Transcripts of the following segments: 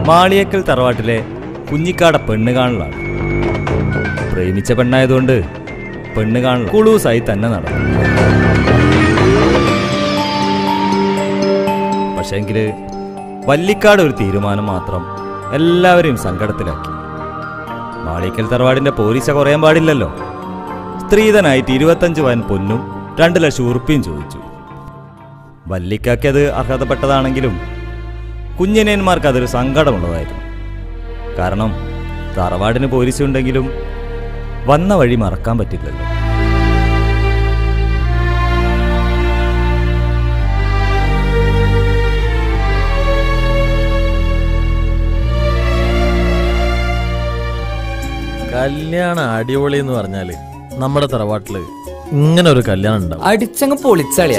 മാളിയേക്കൽ തറവാട്ടിലെ കുഞ്ഞിക്കാട പെണ്ണ് കാണലാണ്. പ്രേമിച്ച പെണ്ണായതുകൊണ്ട് പെണ്ണ് കാണൽ കുളൂസായി തന്നെ നടന്നു. പക്ഷേങ്കിൽ വല്ലിക്കാട് ഒരു തീരുമാനം മാത്രം എല്ലാവരെയും സങ്കടത്തിലാക്കി. മാളിയേക്കൽ തറവാടിന്റെ പോലീസ കുറയാൻ പാടില്ലല്ലോ. സ്ത്രീധനായിട്ട് 25 പവൻ പൊന്നും 2 ലക്ഷം ഉറുപ്പിയും ചോദിച്ചു. വല്ലിക്കാക്ക് അത് അർഹതപ്പെട്ടതാണെങ്കിലും കുഞ്ഞനേന്മാർക്ക് അതൊരു സങ്കടമുള്ളതായിരുന്നു. കാരണം തറവാടിന് പോലീസ് ഉണ്ടെങ്കിലും വന്ന വഴി മറക്കാൻ പറ്റില്ലല്ലോ. കല്യാണം അടിപൊളി എന്ന് പറഞ്ഞാല് നമ്മുടെ തറവാട്ടില് ഇങ്ങനെ ഒരു കല്യാണം ഉണ്ടാവും. അടിച്ചങ്ങ് പൊളിച്ചാളി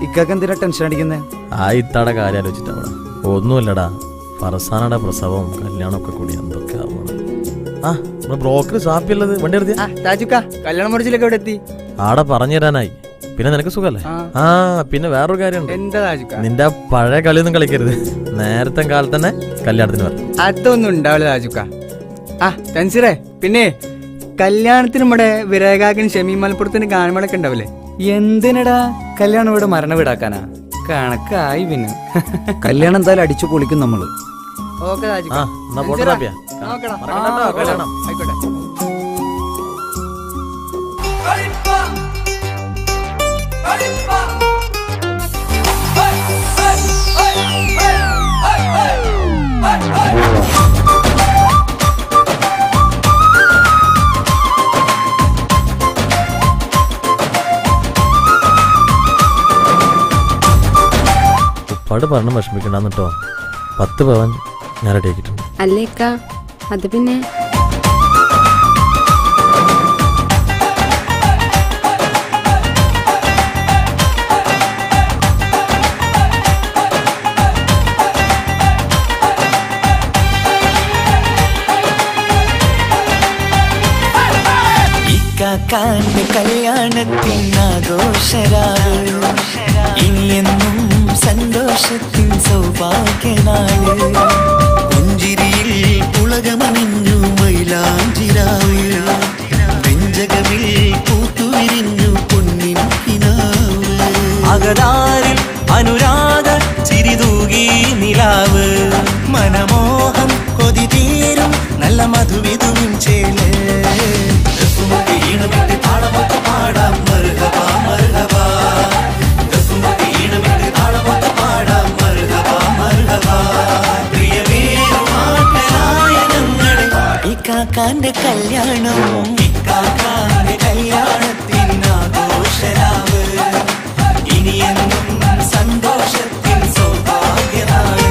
ഇക്കെന്തിനാ ടെൻഷൻ അടിക്കുന്നേ? ആ ഇത്താട കാര്യം ആലോചിച്ചിട്ടാ. ഒന്നുമല്ലടാ, ഫർസാനയുടെ പ്രസവവും കല്യാണമൊക്കെ കൂടി എന്തൊക്കെ ആവണം. ബ്രോക്കർ സാപ്പിയുള്ളത് വണ്ടി എടുത്തി കല്യാണം മുറിച്ചിലൊക്കെ ഇവിടെ എത്തി. ആടെ പറഞ്ഞു തരാനായി. പിന്നെ നിനക്ക് സുഖല്ലേ? ആ പിന്നെ വേറൊരു കാര്യമുണ്ട്. നിന്റെ പഴയ കളിയൊന്നും കളിക്കരുത്. നേരത്തെ കാലത്ത് തന്നെ കല്യാണത്തിന് വരണം. അതൊന്നും ഉണ്ടാവില്ല രാജുക്ക. തൻസിറേ, പിന്നെ കല്യാണത്തിന് നമ്മുടെ വിരേകാക്കിന് ഷമീം മലപ്പുറത്തിന് ഗാനമേളൊക്കെ ഉണ്ടാവില്ലേ? എന്തിനടാ കല്യാണം ഇവിടെ മരണ വീടാക്കാനാ? കണക്കായി. പിന്നെ കല്യാണം എന്തായാലും അടിച്ചു പൊളിക്കും നമ്മള്. ഓക്കെ രാജുക്ക, ആയിക്കോട്ടെ. ഉപ്പാട് പറഞ്ഞു വിഷമിക്കണ്ടെന്ന് കേട്ടോ. 10 പവൻ ഞാൻ റെഡിയാക്കിയിട്ടുണ്ട്. അല്ലേക്ക, അത് പിന്നെ കല്യാണത്തിനാഘോഷരാവ് ഇനിയെന്നും സന്തോഷത്തിൻ സൗഭാഗ്യനാള്. പുഞ്ചിരിയിൽ പുളകമണിഞ്ഞു മൈലാഞ്ചിരാവ്, വെഞ്ചകമിൽ പൂത്തുവിരിഞ്ഞു പൊന്നിൻ കിനാവ്. അകതാരിൽ അനുരാഗ ചിരിതൂകി നിലാവ്, മനമോഹം കൊതി തീരും നല്ല മധുവിധുവിൻ ചേല്. ഈണമിട്ട് താളമൊക്കെ പാടാം മർഹബാ മർഹബാ. ഈണമിട്ട് താളമൊക്കെ പാടാം മർഹബാ മർഹബാ. പ്രിയമേറുമാറ്റനായ ഞങ്ങളെ ഇക്കാക്കാന്റെ കല്യാണം, ഇക്കാക്കാന്റെ കല്യാണത്തിനാഘോഷരാവ് ഇനിയെന്നും സന്തോഷത്തിൻ സൗഭാഗ്യനാള്.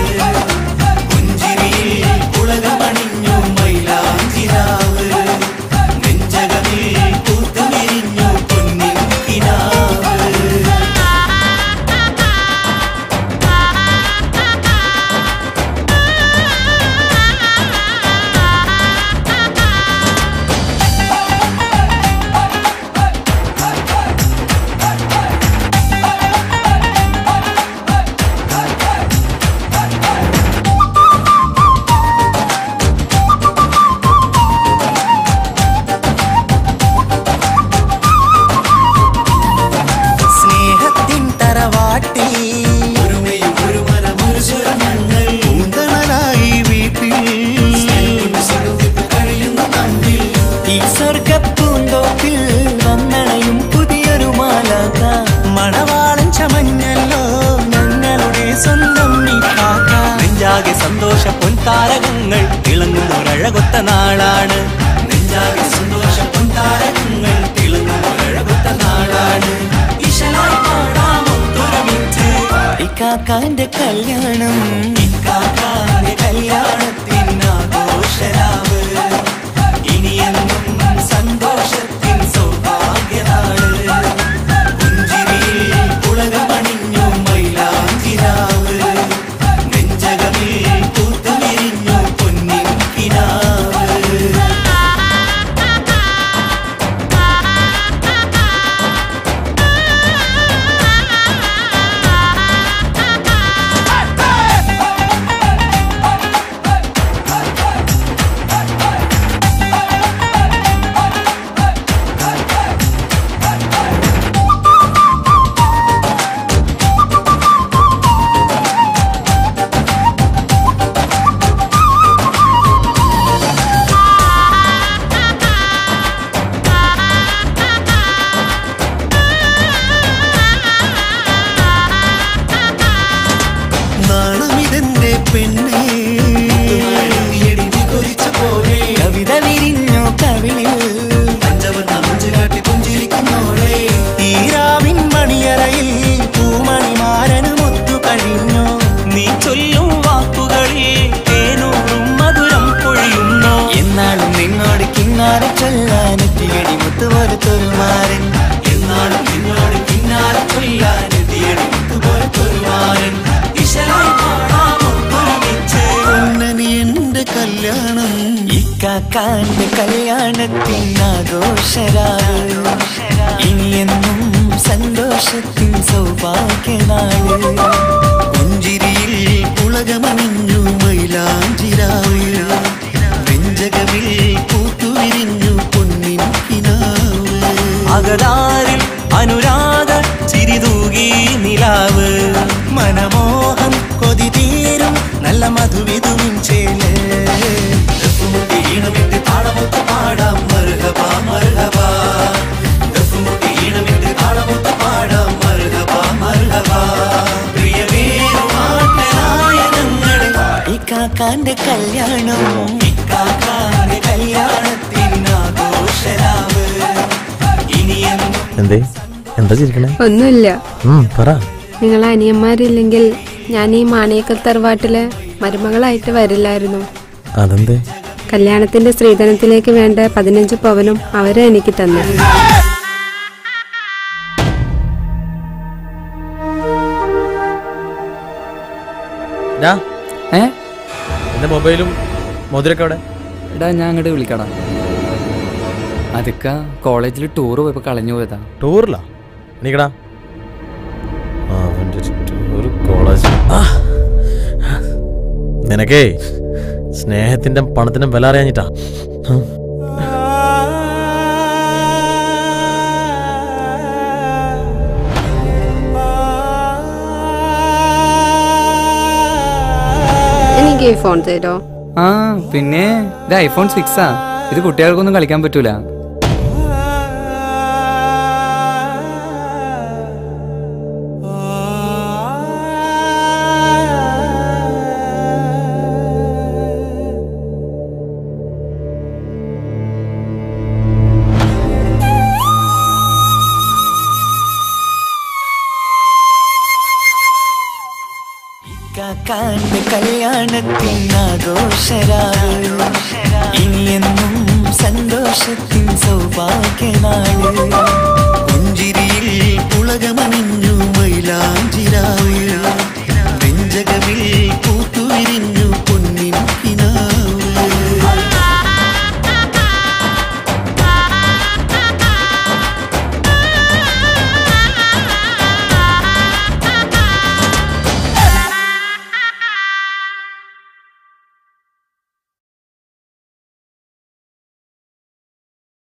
പുഞ്ചിരിയിൽ പുളകമണിഞ്ഞു മൈലാഞ്ചിരാവ്, നെഞ്ചകമിൽ പൂത്തുവിരിഞ്ഞു പൊന്നിൻ കിനാവ്. സ്നേഹത്തിൻ തറവാട്ടിൽ ഒരുമയും ഒരു മനമൊരു സ്വരങ്ങൾ പൂന്തണലായി വീട്ടിൽ കഴിയുന്ന തമ്മിൽ ഈ സ്വർഗപ്പൂന്തോപ്പിൽ വന്നണയും പുതിയൊരു മാലാക. മണവാളൻ ചമഞ്ഞല്ലോ ഞങ്ങളുടെ സ്വന്തം നിക്കാക്ക. നെഞ്ചാകെ സന്തോഷ പൊൻതാരകങ്ങൾ തിളങ്ങുന്നൊരഴകൊത്ത നാളാണ്. നെഞ്ചാകെ സന്തോഷ പൊൻതാരകങ്ങൾ തിളങ്ങുന്നൊരഴകൊത്ത നാളാണ്. ഇക്കാക്കാന്റെ കല്യാണം, ഇക്കാക്കാന്റെ കല്യാണത്തിനാഘോഷരാവ് ഇനിയെന്നും സന്തോഷത്തിൻ സൗഭാഗ്യനാള്. പുഞ്ചിരിയിൽ പുളകമണിഞ്ഞു മൈലാഞ്ചിരാവ്, നെഞ്ചകമിൽ പൂത്തുവിരിഞ്ഞു പൊന്നിൻ കിനാവ്. ഇക്കാക്കാന്റെ കല്യാണത്തിനാഘോഷരാവ് ഇനിയെന്നും സന്തോഷത്തിൻ സൗഭാഗ്യനാള് പുഞ്ചിരിയിൽ പുളകമണിഞ്ഞു മൈലാഞ്ചിരാവ് വെഞ്ചകമിൽ പൂത്തുവിരിഞ്ഞു പൊന്നിൻ കിനാവ് അകതാരിൽ അനുരാഗ ചിരിതൂകി നിലാവ് മനമോഹം കൊതി തീരും നല്ല മധുവിധുവിൻ ചേല് ഈണമിട്ട് താളമൊത്ത് പാടാം മർഹബ മർഹബ ഈണമിട്ട് താളമൊത്ത് പാടാം മർഹബ മർഹബ പ്രിയമേറുമാറ്റനായ ഞങ്ങളെ ഇക്കാക്കാന്റെ കല്യാണം ഇക്കാക്കാന്റെ കല്യാണത്തിനാഘോഷരാവ് ഇനിയെന്നും എന്തേ എന്താ ചിരിക്കണേ? ഒന്നുമില്ല. പറ. നിങ്ങൾ അനിയന്മാരില്ലെങ്കിൽ ഞാൻ ഈ മാണിയക്കൽ തറവാട്ടിലെ മരുമകളായിട്ട് വരില്ലായിരുന്നു. അതെന്തേ? കല്യാണത്തിന്റെ സ്ത്രീധനത്തിലേക്ക് വേണ്ട 15 പവനും അവരെ എനിക്ക് തന്നു. എന്റെ മൊബൈലും മോതിരൊക്കെ അവിടെ. എടാ ഞാൻ അങ്ങോട്ട് വിളിക്കടാ. അതൊക്കെ കോളേജിൽ ടൂർ പോയപ്പോ കളഞ്ഞു പോയതാ. ടൂറിലാ? എനിക്കടാ നിനക്കേ സ്നേഹത്തിന്റെ പണത്തിന്റെ വില അറിയാഞ്ഞിട്ടാ. എനിക്ക് ഫോൺ തരോ? ആ പിന്നെ ഇത് iPhone 6 ആ. ഇത് കുട്ടികൾക്കൊന്നും കളിക്കാൻ പറ്റൂല. ഇക്കാക്കാന്റെ കല്യാണത്തിനാഘോഷരാവ് ഇനിയെന്നും സന്തോഷത്തിൻ സൗഭാഗ്യനാള്